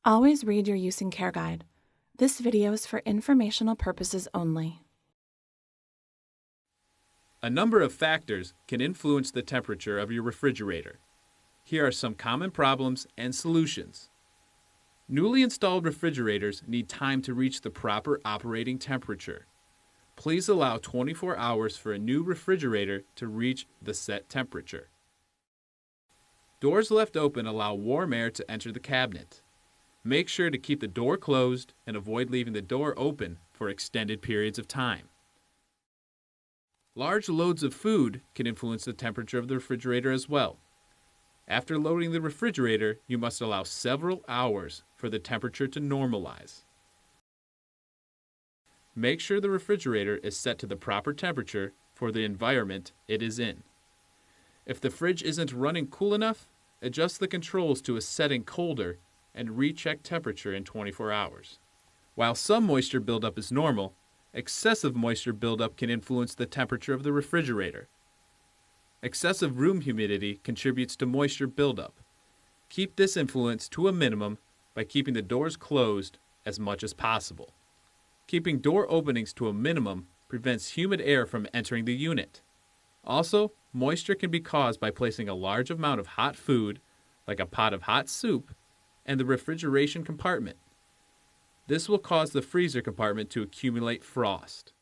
Always read your use and care guide. This video is for informational purposes only. A number of factors can influence the temperature of your refrigerator. Here are some common problems and solutions. Newly installed refrigerators need time to reach the proper operating temperature. Please allow 24 hours for a new refrigerator to reach the set temperature. Doors left open allow warm air to enter the cabinet. Make sure to keep the door closed and avoid leaving the door open for extended periods of time. Large loads of food can influence the temperature of the refrigerator as well. After loading the refrigerator, you must allow several hours for the temperature to normalize. Make sure the refrigerator is set to the proper temperature for the environment it is in. If the fridge isn't running cool enough, adjust the controls to a setting colder and recheck temperature in 24 hours. While some moisture buildup is normal, excessive moisture buildup can influence the temperature of the refrigerator. Excessive room humidity contributes to moisture buildup. Keep this influence to a minimum by keeping the doors closed as much as possible. Keeping door openings to a minimum prevents humid air from entering the unit. Also, moisture can be caused by placing a large amount of hot food, like a pot of hot soup, in the refrigeration compartment. This will cause the freezer compartment to accumulate frost.